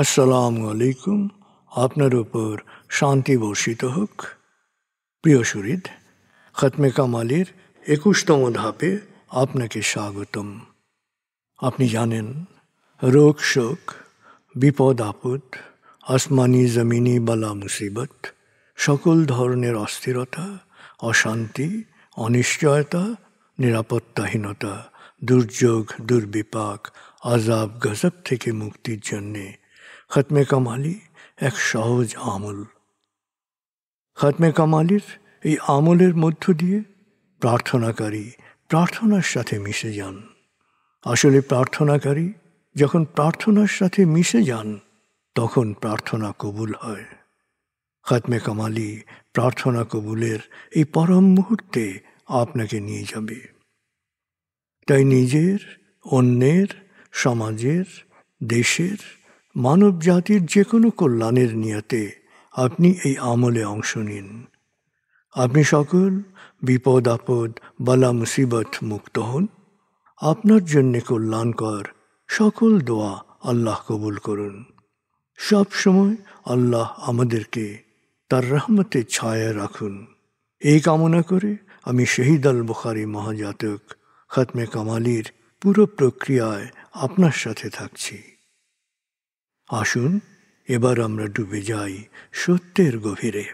আসসালামু আলাইকুম। আপনার উপর শান্তি বর্ষিত হোক। প্রিয় সুহৃদ, খতমে কামালের ২১তম ধাপে আপনাকে স্বাগতম। আপনি জানেন, রোগ শোক, বিপদ আপদ, আসমানি জমিনি বালা মুসিবত, সকল ধরনের অস্থিরতা, অশান্তি, অনিশ্চয়তা, নিরাপত্তাহীনতা, দুর্যোগ, দুর্বিপাক, আজাব গজব থেকে মুক্তির জন্যে খতমে কামালি এক সহজ আমল। খতমে কামালির এই আমলের মধ্য দিয়ে প্রার্থনাকারী প্রার্থনার সাথে মিশে যান। আসলে প্রার্থনাকারী যখন প্রার্থনার সাথে মিশে যান, তখন প্রার্থনা কবুল হয়। খতমে কামালি প্রার্থনা কবুলের এই পরম মুহূর্তে আপনাকে নিয়ে যাবে। তাই নিজের, অন্যের, সমাজের, দেশের, মানব জাতির যে কোনো কল্যাণের নিয়তে আপনি এই আমলে অংশ নিন। আপনি সকল বিপদ আপদ, বালা মুসিবত মুক্ত হন। আপনার জন্যে কল্যাণকর সকল দোয়া আল্লাহ কবুল করুন। সব সময় আল্লাহ আমাদেরকে তার রহমতের ছায়ায় রাখুন। এই কামনা করে আমি শহীদ আল বুখারী মহাজাতক খতমে কামালির পুরো প্রক্রিয়ায় আপনার সাথে থাকছি। আসুন এবার আমরা ডুবে যাই সত্যের গভীরে।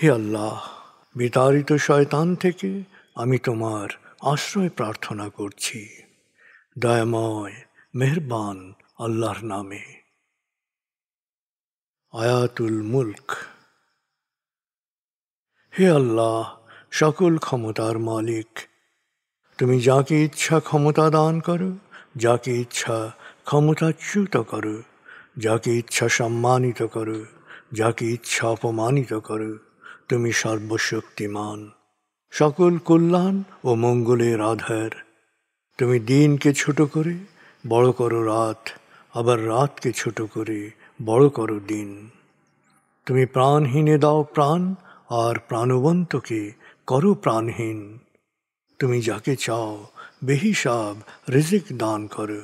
হে আল্লাহ, বিতাড়িত শয়তান থেকে আমি তোমার আশ্রয় প্রার্থনা করছি। দয়াময় মেহেরবান আল্লাহর নামে। আয়াতুল মুলক। হে আল্লাহ, সকল ক্ষমতার মালিক, তুমি যাকে ইচ্ছা ক্ষমতা দান করো, যাকে ইচ্ছা ক্ষমতাচ্যুত করো, যাকে ইচ্ছা সম্মানিত করো, যাকে ইচ্ছা অপমানিত করো। তুমি সর্বশক্তিমান, সকল কল্যাণ ও মঙ্গলের আধার। তুমি দিনকে ছোট করে বড় করো রাত, আবার রাতকে ছোট করে বড় করো দিন। তুমি প্রাণহীনে দাও প্রাণ, আর প্রাণবন্তকে করো প্রাণহীন। তুমি যাকে চাও বেহিসাব রিজিক দান করো।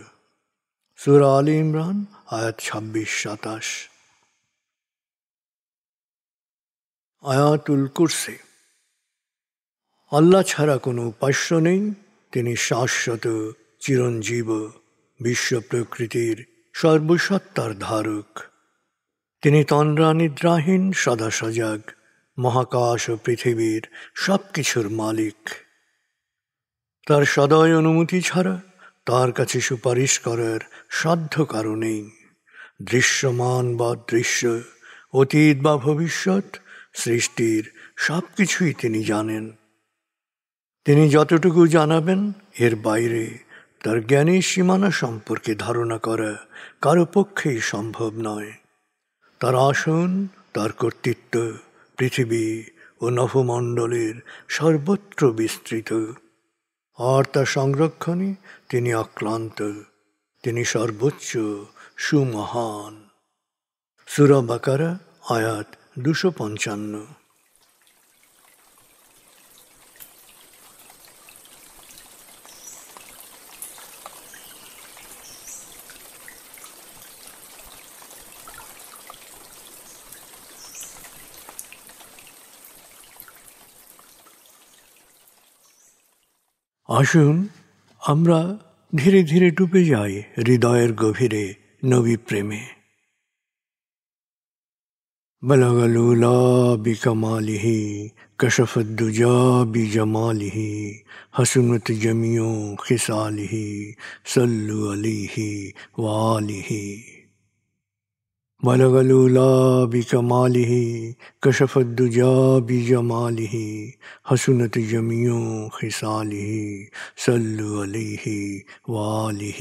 সূরা আলে ইমরান আয়াত ২৬-২৭। আয়াতুল কুরসি। আল্লাহ ছাড়া কোনো উপাস্য নেই। তিনি শাশ্বত, চিরঞ্জীব, বিশ্ব প্রকৃতির সর্বসত্তার ধারক। তিনি তন্দ্রা নিদ্রাহীন, সদা সজাগ, মহাকাশ ও পৃথিবীর সব কিছুর মালিক। তার সদয় অনুমতি ছাড়া তার কাছে সুপারিশ করার সাধ্য কারো নেই। দৃশ্যমান বা দৃশ্য, অতীত বা ভবিষ্যৎ, সৃষ্টির সব কিছুই তিনি জানেন। তিনি যতটুকু জানাবেন, এর বাইরে তার জ্ঞানের সীমানা সম্পর্কে ধারণা করা কারো পক্ষেই সম্ভব নয়। তার আসন, তার কর্তৃত্ব পৃথিবী ও নভমণ্ডলের সর্বত্র বিস্তৃত, আর তার সংরক্ষণে তিনি অক্লান্ত। তিনি সর্বোচ্চ, সুমহান। সূরা বাকারা আয়াত ২৫৫। আসুন আমরা ধীরে ধীরে ডুবে যাই হৃদয়ের গভীরে নবী প্রেমে। বলগল উলা বিকমালিহি, কশফত দুজা বিজমালিহি, হসনত জমিও খিসালিহি, সল্লু আলিহি ওয়ালিহি। بلغ العلا بكماله كشف الدجى بجماله حسنت جميع خصاله صلوا عليه وآله।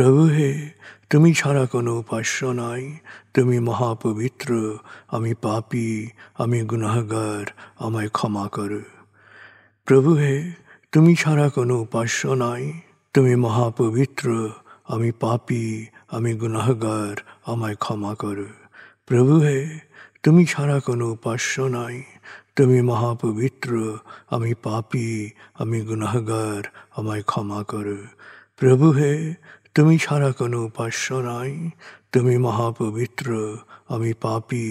প্রভু হে, তুমি ছাড়া কোনো উপাস্য নাই, তুমি মহাপবিত্র, আমি পাপী, আমি গুনাহগার, আমায় ক্ষমা করো। প্রভু হে, তুমি ছাড়া কোনো উপাস্য নাই, তুমি মহাপবিত্র, আমি পাপী, আমি গুনাহগার, আমায় ক্ষমা করো। প্রভু হে, তুমি ছাড়া কোনো উপাস্য নাই, তুমি মহাপবিত্র, আমি পাপী, আমি গুনাহগার, আমায় ক্ষমা করো। প্রভু হে, তুমি ছাড়া কোনো উপাস্য নাই, তুমি মহাপবিত্র, আমি পাপী,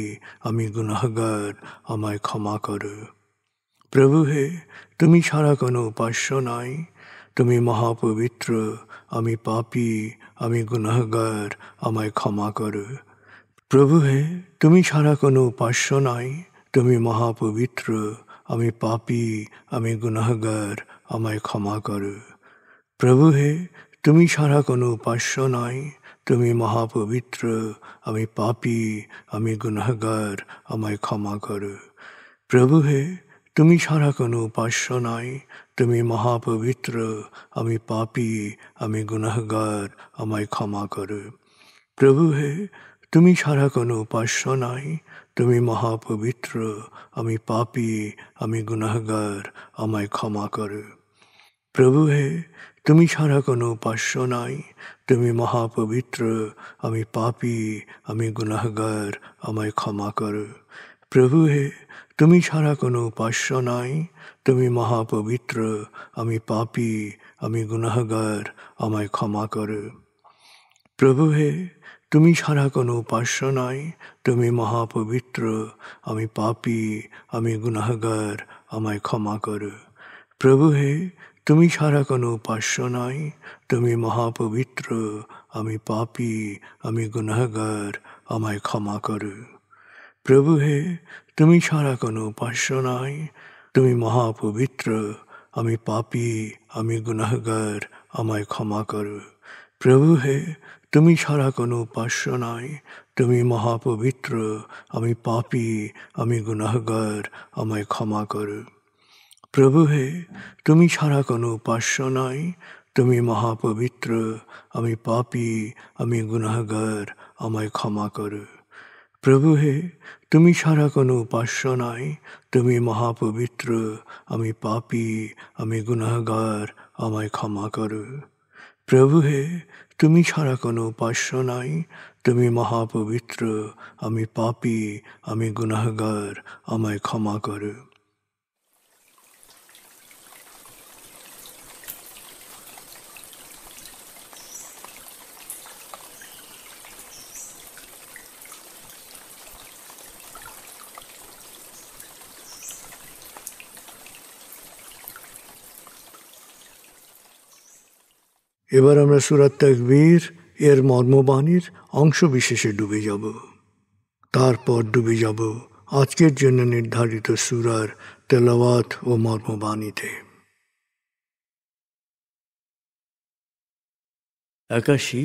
আমি গুনাহগার, আমায় ক্ষমা করো। প্রভু হে, তুমি ছাড়া কোনো উপাস্য নাই, তুমি মহাপবিত্র, আমি পাপী, আমি গুনাহগার, আমায় ক্ষমা করো। প্রভু হে, তুমি ছাড়া কোনো উপাস্য নাই, তুমি মহাপবিত্র, আমি পাপী, আমি গুনাহগার, আমায় ক্ষমা করো। প্রভু হে, তুমি ছাড়া কোনো উপাস্য নাই, তুমি মহাপবিত্র, আমি পাপী, আমি গুনাহগার, আমায় ক্ষমা করো। প্রভু হে, তুমি ছাড়া কোনো উপাস্য নাই, তুমি মহাপবিত্র, আমি পাপী, আমি গুনাহগার, আমায় ক্ষমা করো। প্রভু হে, তুমি ছাড়া কোনো উপাস্য নাই, তুমি মহাপবিত্র, আমি পাপী, আমি গুনাহগার, আমায় ক্ষমা করো। প্রভু হে, তুমি ছাড়া কোনো উপাস্য নাই, তুমি মহাপবিত্র, আমি পাপী, আমি গুনাহগার, আমায় ক্ষমা করো। প্রভু হে, তুমি ছাড়া কোনো উপাস্য নাই, তুমি মহাপবিত্র, আমি পাপী, আমি গুনাহগার, আমায় ক্ষমা করো। প্রভু হে, তুমি ছাড়া কোনো উপাস্য নাই, তুমি মহাপবিত্র, আমি পাপী, আমি গুনাহগার, আমায় ক্ষমা করো। প্রভু হে, তুমি ছাড়া কোনো উপাস্য নাই, তুমি মহাপবিত্র, আমি পাপী, আমি গুনাহগার, আমায় ক্ষমা করো। প্রভু হে, তুমি ছাড়া কোনো উপাস্য নাই, তুমি মহাপবিত্র, আমি পাপী, আমি গুনাহগার, আমায় ক্ষমা করো। প্রভু হে, তুমি ছাড়া কোনো উপাস্য নাই, তুমি মহাপবিত্র, আমি পাপী, আমি গুনাহগার, আমায় ক্ষমা করো। প্রভু হে, তুমি ছাড়া কোনো উপাস্য নাই, তুমি মহাপবিত্র, আমি পাপী, আমি গুনাহগার, আমায় ক্ষমা করো। প্রভু হে, তুমি ছাড়া কোনো উপাস্য নাই, তুমি মহাপবিত্র, আমি পাপী, আমি গুনাহগার, আমায় ক্ষমা করো। প্রভু হে, তুমি ছাড়া কোনো উপাস্য নাই, তুমি মহাপবিত্র, আমি পাপী, আমি গুনাহগার, আমায় ক্ষমা করো। এবার আমরা সূরা তাকবীর এর মর্মবাণীর অংশ বিশেষে ডুবে যাব। তারপর ডুবে যাব আজকের জন্য নির্ধারিত সূরার তেলাওয়াত ও মর্মবাণীতে। 81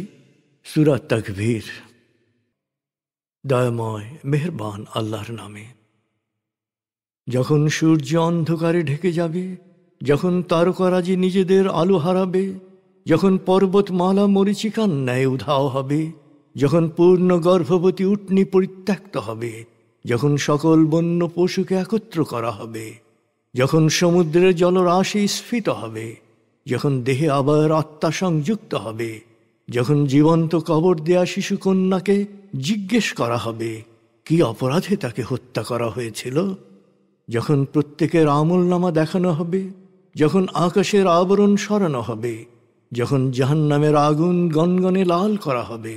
সূরা তাকবীর। দয়াময় মেহেরবান আল্লাহর নামে। যখন সূর্য অন্ধকারে ঢেকে যাবে, যখন তারকারাজি নিজেদের আলো হারাবে, যখন পর্বতমালা মরীচিকার ন্যায় উধাও হবে, যখন পূর্ণ গর্ভবতী উটনী পরিত্যক্ত হবে, যখন সকল বন্য পশুকে একত্র করা হবে, যখন সমুদ্রের জলরাশি স্ফীত হবে, যখন দেহে আবার আত্মা সংযুক্ত হবে, যখন জীবন্ত কবর দেয়া শিশুকন্যাকে জিজ্ঞেস করা হবে কি অপরাধে তাকে হত্যা করা হয়েছিল, যখন প্রত্যেকের আমলনামা দেখানো হবে, যখন আকাশের আবরণ সরানো হবে, যখন জাহান্নামের আগুন গনগনে লাল করা হবে,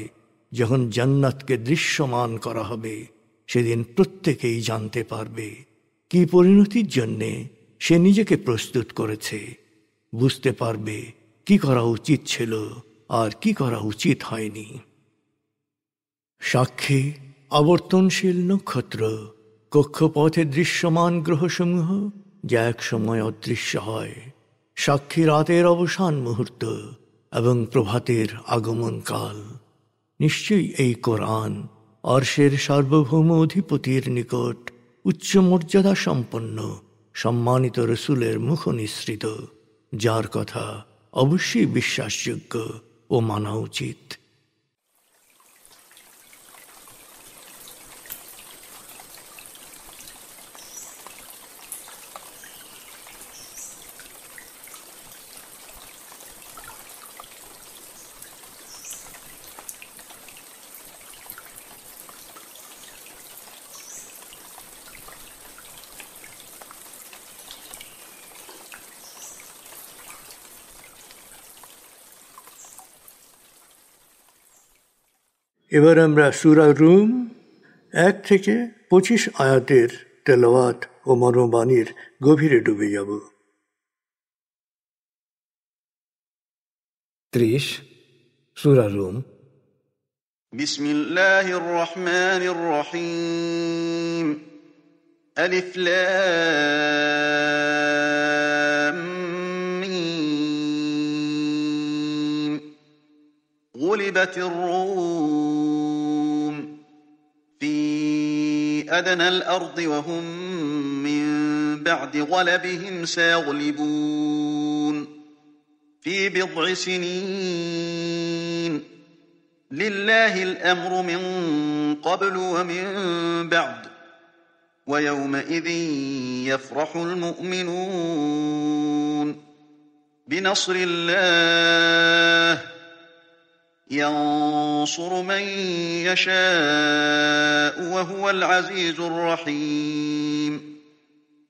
যখন জান্নাতকে দৃশ্যমান করা হবে, সেদিন প্রত্যেকেই জানতে পারবে কি পরিণতির জন্যে সে নিজেকে প্রস্তুত করেছে, বুঝতে পারবে কি করা উচিত ছিল আর কি করা উচিত হয়নি। সাক্ষী আবর্তনশীল নক্ষত্র, কক্ষপথে দৃশ্যমান গ্রহসমূহ যা এক সময় অদৃশ্য হয়, সাক্ষী রাতের অবসান মুহূর্ত এবং প্রভাতের আগমন কাল। নিশ্চয়ই এই কোরআন আরশের সার্বভৌম অধিপতির নিকট উচ্চ মর্যাদা সম্পন্ন সম্মানিত রসুলের মুখ নিঃসৃত, যার কথা অবশ্যই বিশ্বাসযোগ্য ও মানা উচিত। এবার আমরা সূরা রুম 1 থেকে 25 আয়াতের তেলাওয়াত ও মর্মবাণীর গভীরে ডুবে যাব। 30 সূরা রুম। বিসমিল্লাহির রহমানির রহিম। আলিফ লাম মিম। গুলিবাতির রুম ফি আদনাল আরদি ওয়া হুম মিন বা'দি গলাবিহিম সায়াগলিবুন ফি বিদ'i সিনিন لله الأمر من قبل ومن بعد ويومئذ يفرح المؤمنون بنصر الله ينصر من يشاء وهو العزيز الرحيم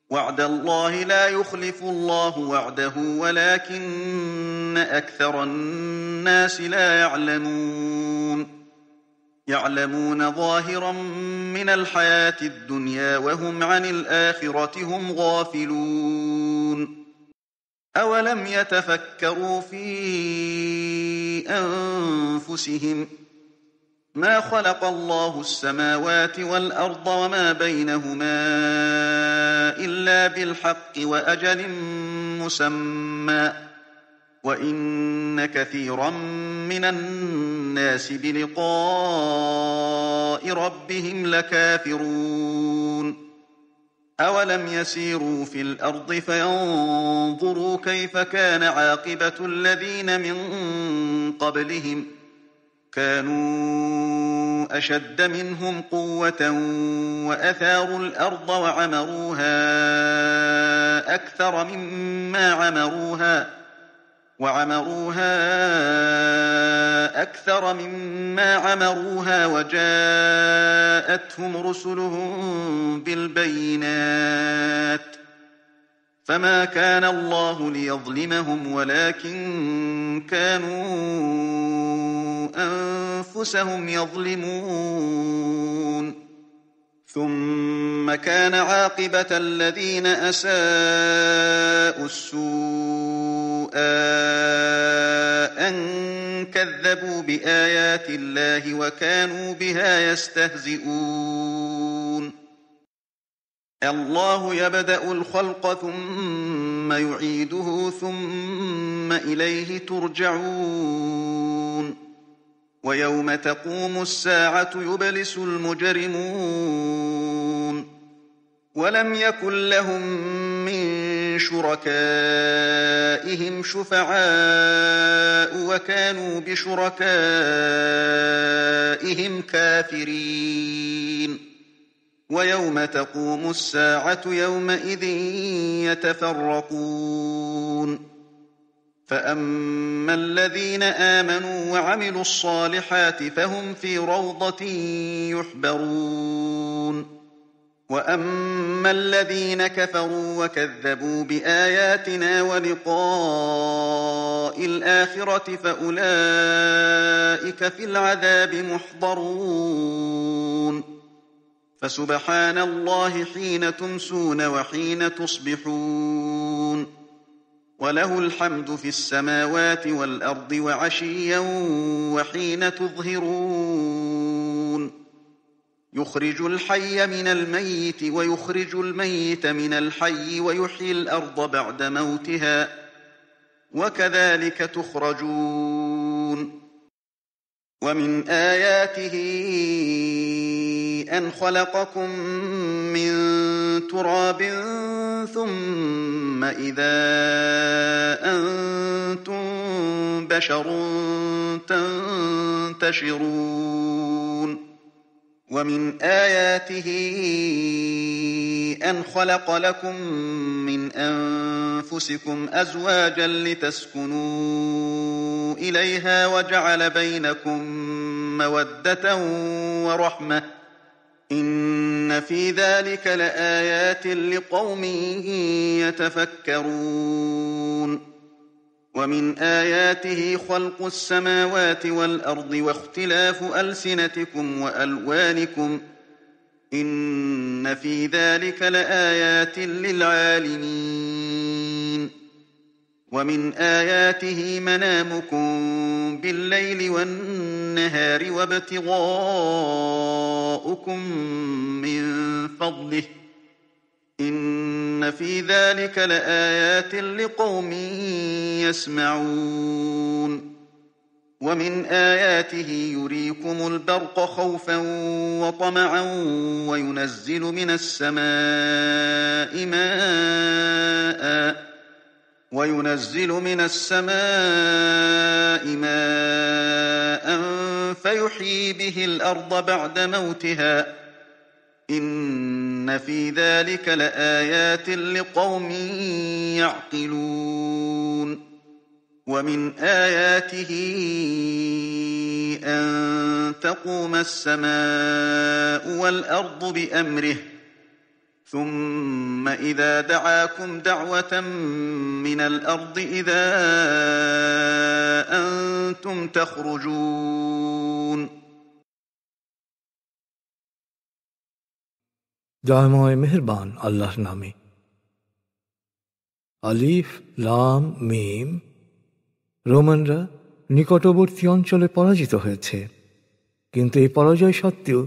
وعد الله لا يخلف الله وعده ولكن أكثر الناس لا يعلمون ظاهرا من الحياة الدنيا وهم عن الآخرة هم غافلون أولم يتفكروا في أنفسهم ما خلق الله السماوات والأرض وما بينهما إلا بالحق وأجل مسمى وإن كثيرا من الناس بلقاء ربهم لكافرون أولم يسيروا في الأرض فينظروا كيف كان عاقبة الذين من قبلهم كانوا أشد منهم قوة وأثاروا الأرض وعمروها أكثر مما عمروها وجاءتهم رسلهم بالبينات فما كان الله ليظلمهم ولكن كانوا أنفسهم يظلمون ثم كان عاقبة الذين أساءوا السوء أن كذبوا بآيات الله وكانوا بها يستهزئون الله يبدأ الخلق ثم يعيده ثم إليه ترجعون ويوم تقوم الساعة يبلس المجرمون ولم يكن لهم من شركائهم شفعاء وكانوا بشركائهم كافرين ويوم تقوم الساعة يومئذ يتفرقون فأما الذين آمنوا وعملوا الصالحات فهم في روضة يحبرون وأما الذين كفروا وكذبوا بآياتنا ولقاء الآخرة فأولئك في العذاب محضرون فسبحان الله حين تمسون وحين تصبحون وله الحمد في السماوات والأرض وعشيا وحين تظهرون يخرج الحي من الميت ويخرج الميت من الحي ويحيي الأرض بعد موتها وكذلك تخرجون ومن آياته أن خلقكم من تراب ثم إذا أنتم بشر تنتشرون ومن آياته أن خلق لكم من أنفسكم أزواجا لتسكنوا إليها وجعل بينكم مودة ورحمة إن في ذلك لآيات لقوم يتفكرون ومن آياته خلق السماوات والأرض واختلاف ألسنتكم وألوانكم إن في ذلك لآيات للعالمين ومن آياته منامكم بالليل والنهار وابتغاؤكم من فضله إن في ذلك لآيات لقوم يسمعون ومن آياته يريكم البرق خوفا وطمعا وينزل من السماء ماء فيحيي به الأرض بعد موتها إن في ذلك لآيات لقوم يعقلون ومن آياته أن تقوم السماء والأرض بأمره ثم إذا دعاكم دعوة من الأرض إذا أنتم تخرجون দয়াময় মেহেরবান আল্লাহর নামে। আলিফ লাম মিম। রোমানরা নিকটবর্তী অঞ্চলে পরাজিত হয়েছে, কিন্তু এই পরাজয় সত্ত্বেও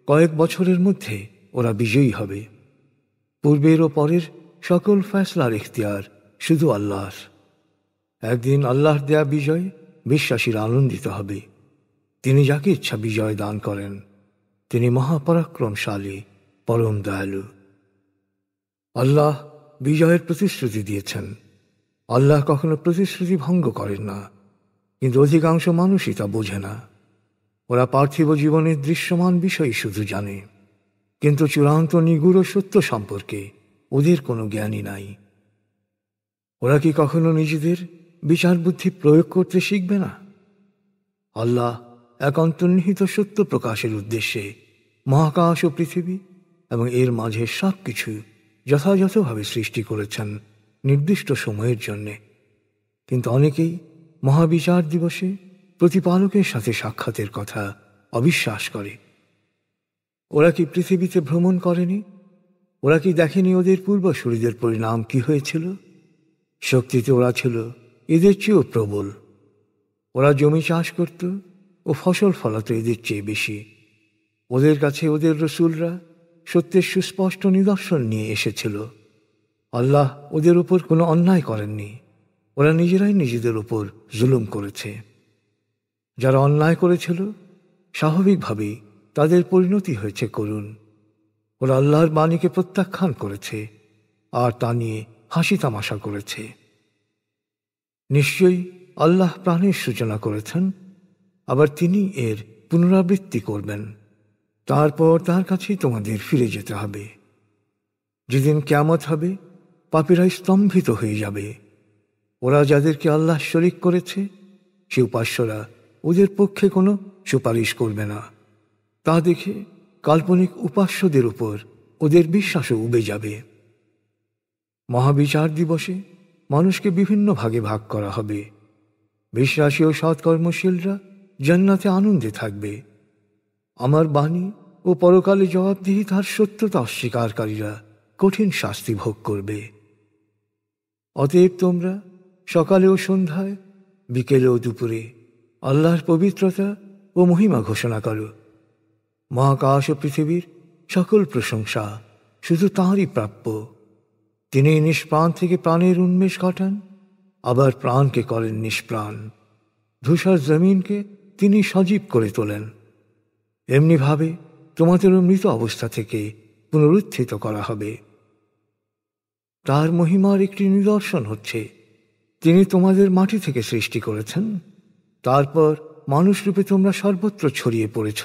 কয়েক বছরের মধ্যে ওরা বিজয়ী হবে। পূর্বের ও পরের সকল ফয়সলার ইখতিয়ার শুধু আল্লাহর। একদিন আল্লাহর দেয়া বিজয় বিশ্বাসীরা আনন্দিত হবে। তিনি যাকে ইচ্ছা বিজয় দান করেন। তিনি মহাপরাক্রমশালী, পরম দয়ালু। আল্লাহ বিজয়ের প্রতিশ্রুতি দিয়েছেন। আল্লাহ কখনো প্রতিশ্রুতি ভঙ্গ করেন না, কিন্তু অধিকাংশ মানুষই তা বোঝে না। ওরা পার্থিব জীবনের দৃশ্যমান বিষয় শুধু জানে, কিন্তু চূড়ান্ত নিগূঢ় সত্য সম্পর্কে ওদের কোনো জ্ঞানই নাই। ওরা কি কখনো নিজেদের বিচার বুদ্ধি প্রয়োগ করতে শিখবে না? আল্লাহ এক অন্তর্নিহিত সত্য প্রকাশের উদ্দেশ্যে মহাকাশ ও পৃথিবী এবং এর মাঝে সব কিছু যথাযথভাবে সৃষ্টি করেছেন নির্দিষ্ট সময়ের জন্যে। কিন্তু অনেকেই মহাবিচার দিবসে প্রতিপালকের সাথে সাক্ষাতের কথা অবিশ্বাস করে। ওরা কি পৃথিবীতে ভ্রমণ করেনি? ওরা কি দেখেনি ওদের পূর্বসূরীদের পরিণাম কি হয়েছিল? শক্তিতে ওরা ছিল এদের চেয়েও প্রবল। ওরা জমি চাষ করত ও ফসল ফলাতো এদের চেয়ে বেশি। ওদের কাছে ওদের রসুলরা সত্যের সুস্পষ্ট নিদর্শন নিয়ে এসেছিল। আল্লাহ ওদের উপর কোনো অন্যায় করেননি। ওরা নিজেরাই নিজেদের উপর জুলুম করেছে। যারা অন্যায় করেছিল স্বাভাবিকভাবেই তাদের পরিণতি হয়েছে করুণ। ওরা আল্লাহর বাণীকে প্রত্যাখ্যান করেছে আর তা নিয়ে হাসি তামাশা করেছে। নিশ্চয়ই আল্লাহ প্রাণের সূচনা করেছেন, আবার তিনি এর পুনরাবৃত্তি করবেন। তারপর তার কাছেই তোমাদের ফিরে যেতে হবে। যেদিন কিয়ামত হবে, পাপীরা স্তম্ভিত হয়ে যাবে। ওরা যাদেরকে আল্লাহ শরীক করেছে সে উপাস্যরা ওদের পক্ষে কোনো সুপারিশ করবে না। তা দেখে কাল্পনিক উপাস্যদের উপর ওদের বিশ্বাসও উবে যাবে। মহাবিচার দিবসে মানুষকে বিভিন্ন ভাগে ভাগ করা হবে। বিশ্বাসী ও সৎকর্মশীলরা জান্নাতে আনন্দে থাকবে। আমার বাণী ও পরকালে জবাবদিহিতার সত্যতা অস্বীকারীরা কঠিন শাস্তি ভোগ করবে। অতএব তোমরা সকালে ও সন্ধ্যায়, বিকেলে ও দুপুরে আল্লাহর পবিত্রতা ও মহিমা ঘোষণা করো। মহাকাশ ও পৃথিবীর সকল প্রশংসা শুধু তাঁরই প্রাপ্য। তিনি নিষ্প্রাণ থেকে প্রাণের উন্মেষ ঘটান, আবার প্রাণকে করেন নিষ্প্রাণ। ধূসর জমিনকে তিনি সজীব করে তোলেন। এমনিভাবে তোমাদেরও মৃত অবস্থা থেকে পুনরুত্থিত করা হবে। তার মহিমার একটি নিদর্শন হচ্ছে তিনি তোমাদের মাটি থেকে সৃষ্টি করেছেন তারপর মানুষরূপে তোমরা সর্বত্র ছড়িয়ে পড়েছ।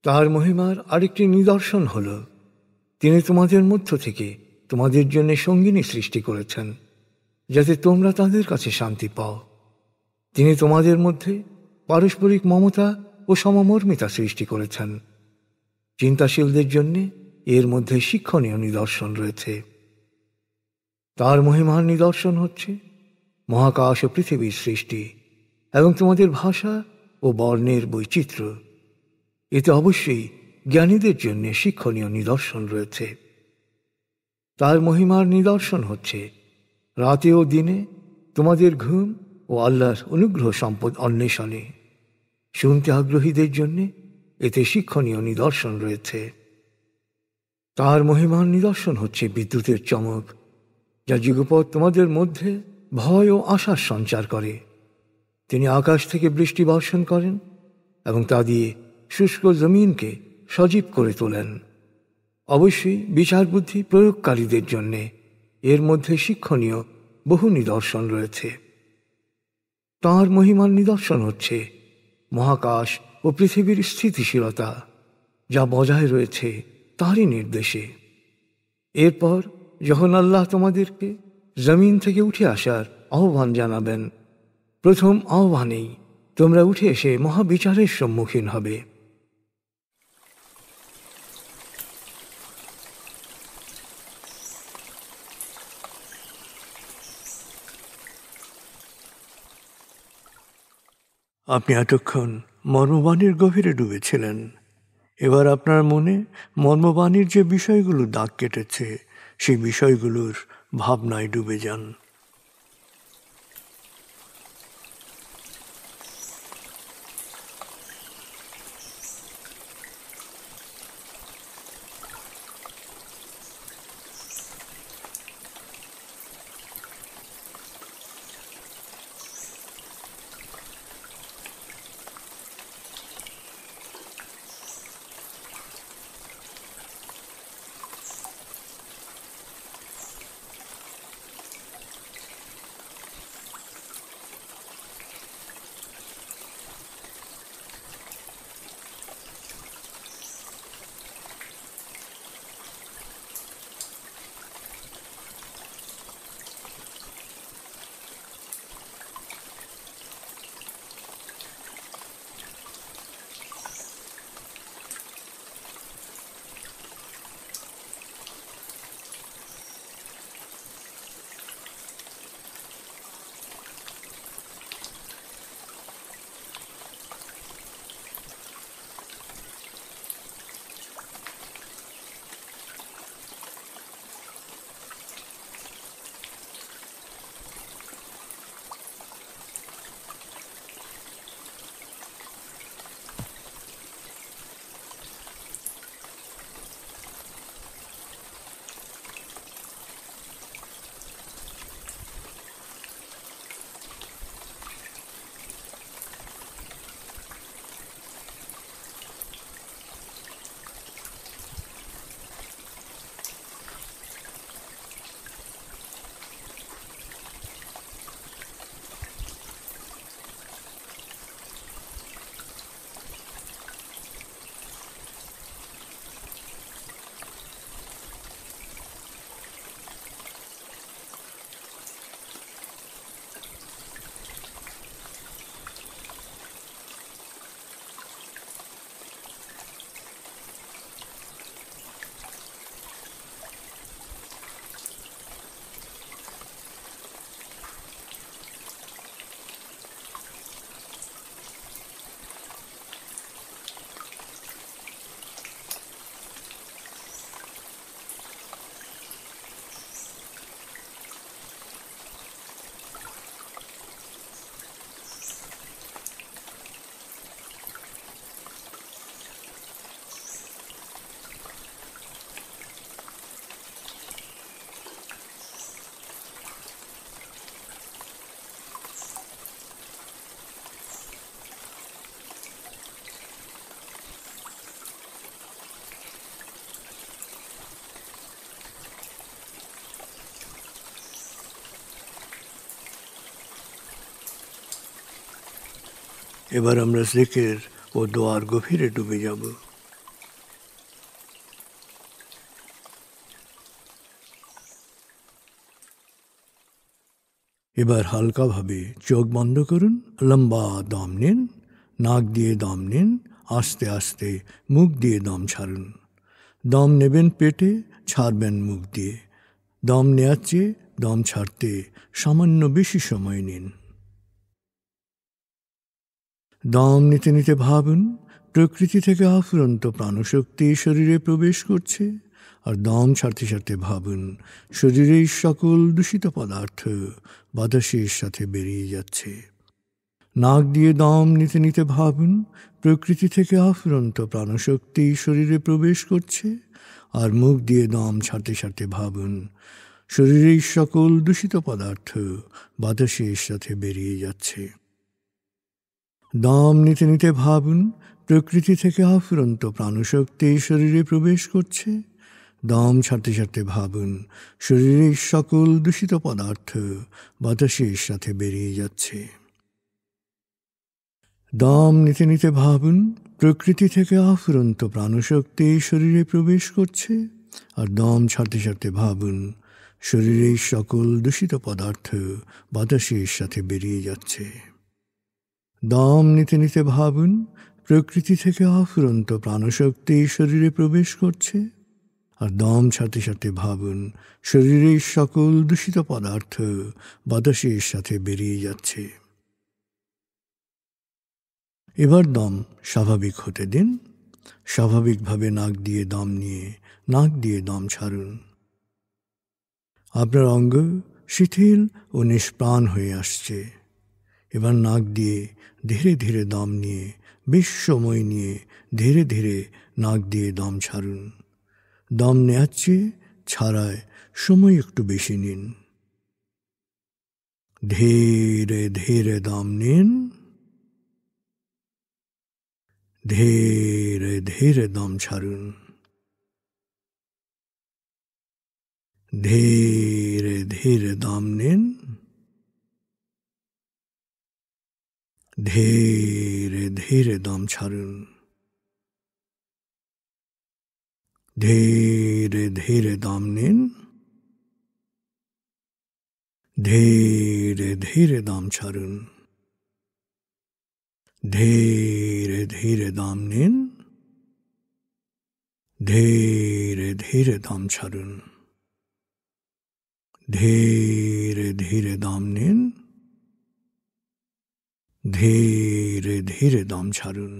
তার মহিমার আরেকটি নিদর্শন হল তিনি তোমাদের মধ্য থেকে তোমাদের জন্য সঙ্গিনী সৃষ্টি করেছেন, যাতে তোমরা তাদের কাছে শান্তি পাও। তিনি তোমাদের মধ্যে পারস্পরিক মমতা ও সমমর্মিতা সৃষ্টি করেছেন। চিন্তাশীলদের জন্য এর মধ্যে শিক্ষণীয় নিদর্শন রয়েছে। তার মহিমার নিদর্শন হচ্ছে মহাকাশ ও পৃথিবীর সৃষ্টি এবং তোমাদের ভাষা ও বর্ণের বৈচিত্র্য। এতে অবশ্যই জ্ঞানীদের জন্য শিক্ষণীয় নিদর্শন রয়েছে। তার মহিমার নিদর্শন হচ্ছে রাতে ও দিনে তোমাদের ঘুম ও আল্লাহর অনুগ্রহ সম্পদ অন্বেষণে। শুনতে আগ্রহীদের জন্য এতে শিক্ষণীয় নিদর্শন রয়েছে। তার মহিমার নিদর্শন হচ্ছে বিদ্যুতের চমক, যা যুগপৎ তোমাদের মধ্যে ভয় ও আশার সঞ্চার করে। তিনি আকাশ থেকে বৃষ্টি বর্ষণ করেন এবং তা দিয়ে শুষ্ক জমিনকে সজীব করে তোলেন। অবশ্যই বিচার বুদ্ধি প্রয়োগকারীদের জন্য এর মধ্যে শিক্ষণীয় বহু নিদর্শন রয়েছে। তাঁর মহিমার নিদর্শন হচ্ছে মহাকাশ ও পৃথিবীর স্থিতিশীলতা, যা বজায় রয়েছে তাঁরই নির্দেশে। এরপর যখন আল্লাহ তোমাদেরকে জমিন থেকে উঠে আসার আহ্বান জানাবেন, প্রথম আহ্বানেই তোমরা উঠে এসে মহাবিচারের সম্মুখীন হবে। আপনি এতক্ষণ মর্মবাণীর গভীরে ডুবেছিলেন। এবার আপনার মনে মর্মবাণীর যে বিষয়গুলো দাগ কেটেছে সেই বিষয়গুলোর ভাবনায় ডুবে যান। এবার আমরা জিকির ও দোয়ার গভীরে ডুবে যাব। এবার হালকাভাবে চোখ বন্ধ করুন, লম্বা দম নিন, নাক দিয়ে দম নিন, আস্তে আস্তে মুখ দিয়ে দম ছাড়ুন। দম নেবেন পেটে, ছাড়বেন মুখ দিয়ে। দম নেওয়ার চেয়ে দম ছাড়তে সামান্য বেশি সময় নিন। দম নিতে নিতে ভাবুন প্রকৃতি থেকে আফুরন্ত প্রাণশক্তি শরীরে প্রবেশ করছে, আর দম ছাড়তে ছাড়তে ভাবুন শরীরের সকল দূষিত পদার্থ বাতাসের সাথে বেরিয়ে যাচ্ছে। নাক দিয়ে দম নিতে নিতে ভাবুন প্রকৃতি থেকে আফুরন্ত প্রাণশক্তি শরীরে প্রবেশ করছে, আর মুখ দিয়ে দম ছাড়তে ছাড়তে ভাবুন শরীরের সকল দূষিত পদার্থ বাতাসের সাথে বেরিয়ে যাচ্ছে। দম নিতে নিতে ভাবুন প্রকৃতি থেকে আফুরন্ত প্রাণশক্তি শরীরে প্রবেশ করছে। দম ছাড়তে ছাড়তে ভাবুন শরীরের সকল দূষিত পদার্থ বাতাসের সাথে বেরিয়ে যাচ্ছে। দম নিতে নিতে ভাবুন প্রকৃতি থেকে আফুরন্ত প্রাণশক্তি শরীরে প্রবেশ করছে, আর দম ছাড়তে ছাড়তে ভাবুন শরীরের সকল দূষিত পদার্থ বাতাসের সাথে বেরিয়ে যাচ্ছে। দম নিতে নিতে ভাবুন প্রকৃতি থেকে আফুরন্ত প্রাণশক্তি শরীরে প্রবেশ করছে, আর দম ছাড়তে ছাড়তে ভাবুন শরীরের সকল দূষিত পদার্থ বাতাসের সাথে বেরিয়ে যাচ্ছে। এবার দম স্বাভাবিক হতে দিন। স্বাভাবিকভাবে নাক দিয়ে দম নিয়ে নাক দিয়ে দম ছাড়ুন। আপনার অঙ্গ শিথিল ও নিষ্প্রাণ হয়ে আসছে। এবার নাক দিয়ে ধীরে ধীরে দম নিয়ে বেশ সময় নিয়ে ধীরে ধীরে নাক দিয়ে দম ছাড়ুন। দম নেওয়ার চেয়ে ছাড়ায় সময় একটু বেশি নিন। ধীরে ধীরে দম নিন, ধীরে ধীরে দম ছাড়ুন। ধীরে ধীরে দম নিন, ধীরে ধীরে দম ছাড়ুন। ধীরে ধীরে দম নিন, ধীরে ধীরে দম ছাড়ুন। ধীরে ধীরে দম নিন, ধীরে ধীরে দম ছাড়ুন। ধীরে ধীরে দম নিন, ধীরে ধীরে দম ছাড়ুন।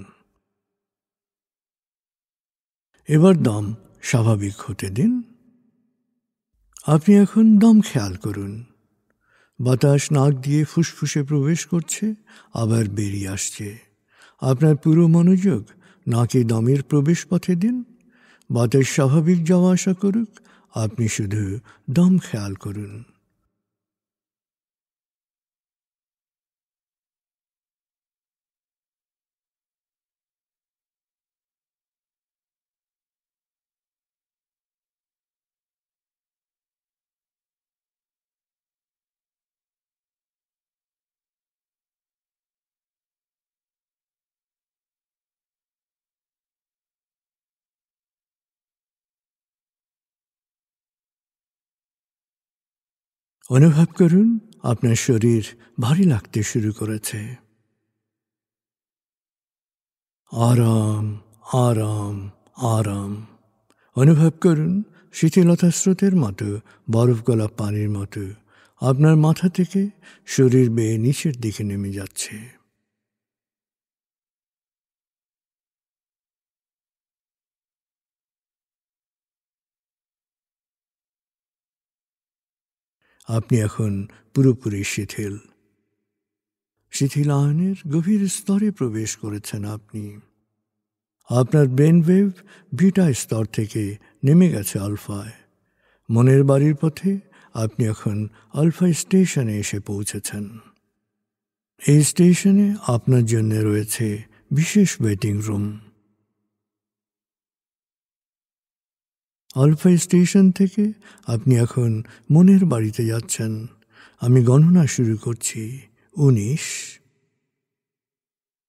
এবার দম স্বাভাবিক হতে দিন। আপনি এখন দম খেয়াল করুন। বাতাস নাক দিয়ে ফুসফুসে প্রবেশ করছে, আবার বেরিয়ে আসছে। আপনার পুরো মনোযোগ নাকে দমের প্রবেশ পথে দিন। বাতাস স্বাভাবিক যাওয়া আসা করুক, আপনি শুধু দম খেয়াল করুন। অনুভব করুন আপনার শরীর ভারী লাগতে শুরু করেছে। আরাম আরাম আরাম অনুভব করুন শীতলতা স্রোতের মতো, বরফ গলা পানির মতো আপনার মাথা থেকে শরীর বেয়ে নিচের দিকে নেমে যাচ্ছে। আপনি এখন পুরোপুরি শিথিল। শিথিলায়নের গভীর স্তরে প্রবেশ করেছেন আপনি। আপনার ব্রেন ওয়েভ বিটা স্তর থেকে নেমে গেছে আলফায়। মনের বাড়ির পথে আপনি এখন আলফা স্টেশনে এসে পৌঁছেছেন। এই স্টেশনে আপনার জন্য রয়েছে বিশেষ ওয়েটিং রুম। আলফা স্টেশন থেকে আপনি এখন মনের বাড়িতে যাচ্ছেন। আমি গণনা শুরু করছি। 19,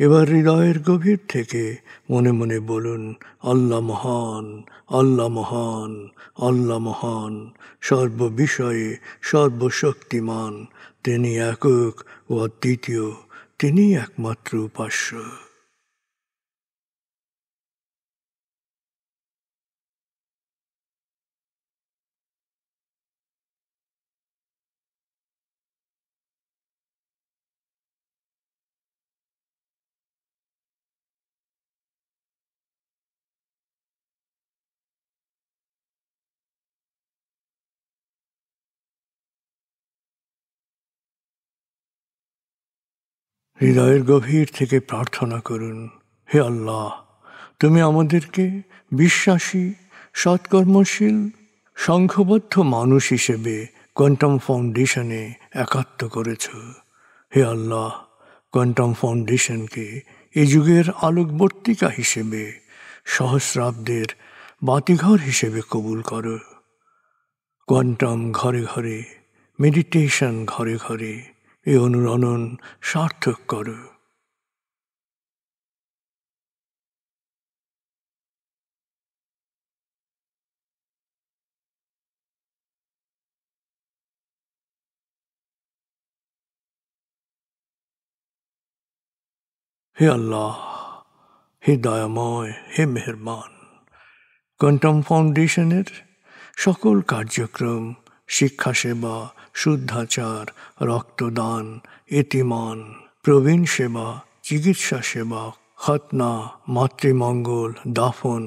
এবার হৃদয়ের গভীর থেকে মনে মনে বলুন, আল্লাহ মহান, আল্লাহ মহান, আল্লাহ মহান, সর্ববিষয়ে সর্বশক্তিমান, তিনি একক ও অদ্বিতীয়, তিনি একমাত্র উপাস্য। হৃদয়ের গভীর থেকে প্রার্থনা করুন, হে আল্লাহ, তুমি আমাদেরকে বিশ্বাসী, সৎকর্মশীল, সংঘবদ্ধ মানুষ হিসেবে কোয়ান্টাম ফাউন্ডেশনে একাত্ম করেছ। হে আল্লাহ, কোয়ান্টাম ফাউন্ডেশনকে এ যুগের আলোকবর্তিকা হিসেবে, সহস্রাব্দের বাতিঘর হিসেবে কবুল করো। কোয়ান্টাম ঘরে ঘরে, মেডিটেশন ঘরে ঘরে, এ অনুরণন সার্থক করো। হে আল্লাহ, হে দয়াময়, হে মেহেরবান, কোয়ান্টাম ফাউন্ডেশনের সকল কার্যক্রম, শিক্ষা সেবা, শুদ্ধাচার, রক্তদান, এতিমান, প্রবীণ সেবা, চিকিৎসা সেবা, খতনা, মাতৃমঙ্গল, দাফন,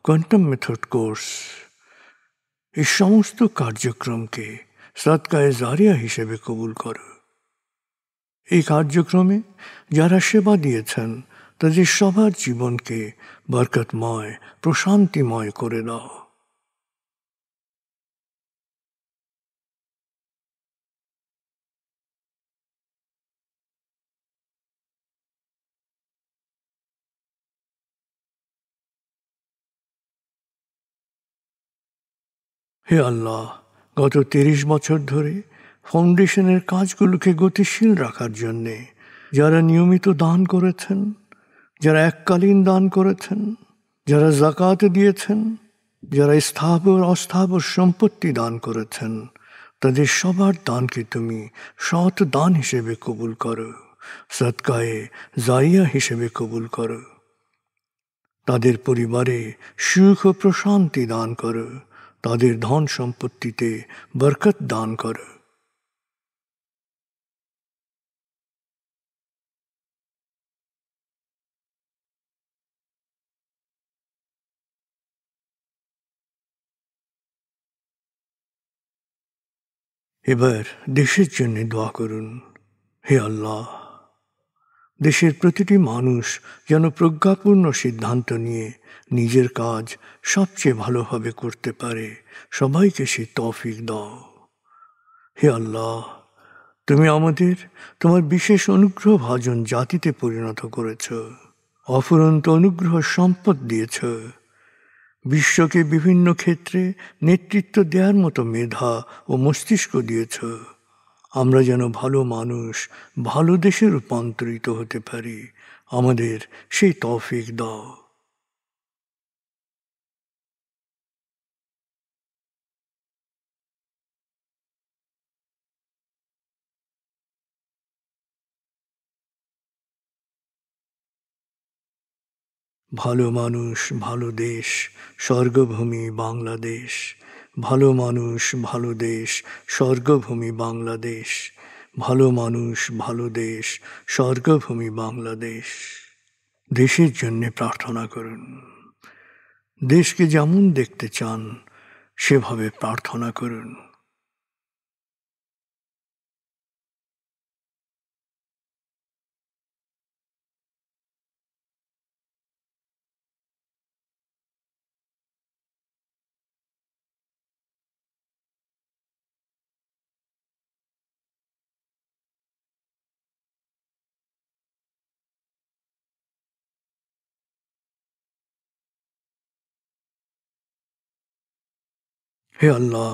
কোয়ান্টাম মেথড কোর্স, এই সমস্ত কার্যক্রমকে সদকায়ে জারিয়া হিসেবে কবুল করো। এই কার্যক্রমে যারা সেবা দিয়েছেন তাদের সবার জীবনকে বরকতময়, প্রশান্তিময় করে দাও। হে আল্লাহ, গত ৩০ বছর ধরে ফাউন্ডেশনের কাজগুলোকে গতিশীল রাখার জন্যে যারা নিয়মিত দান করেছেন, যারা এককালীন দান করেছেন, যারা জাকাত দিয়েছেন, যারা স্থাবর অস্থাবর সম্পত্তি দান করেছেন, তাদের সবার দানকে তুমি সৎ দান হিসেবে কবুল করো, সদকায়ে জারিয়া হিসেবে কবুল করো। তাদের পরিবারে সুখ ও প্রশান্তি দান করো, তাদের ধন সম্পত্তিতে বরকত দান করো। এবার দেশের জন্য দোয়া করুন। হে আল্লাহ, দেশের প্রতিটি মানুষ যেন প্রজ্ঞাপূর্ণ সিদ্ধান্ত নিয়ে নিজের কাজ সবচেয়ে ভালোভাবে করতে পারে, সবাইকে সে তৌফিক দাও। হে আল্লাহ, তুমি আমাদের তোমার বিশেষ অনুগ্রহ ভাজন জাতিতে পরিণত করেছ, অফুরন্ত অনুগ্রহ সম্পদ দিয়েছ, বিশ্বকে বিভিন্ন ক্ষেত্রে নেতৃত্ব দেওয়ার মতো মেধা ও মস্তিষ্ক দিয়েছ। আমরা যেন ভালো মানুষ, ভালো দেশে রূপান্তরিত হতে পারি, আমাদের সেই তৌফিক দাও। ভালো মানুষ, ভালো দেশ, স্বর্গভূমি বাংলাদেশ। ভালো মানুষ, ভালো দেশ, স্বর্গভূমি বাংলাদেশ। ভালো মানুষ, ভালো দেশ, স্বর্গভূমি বাংলাদেশ। দেশের জন্যে প্রার্থনা করুন। দেশকে যেমন দেখতে চান সেভাবে প্রার্থনা করুন। হে আল্লাহ,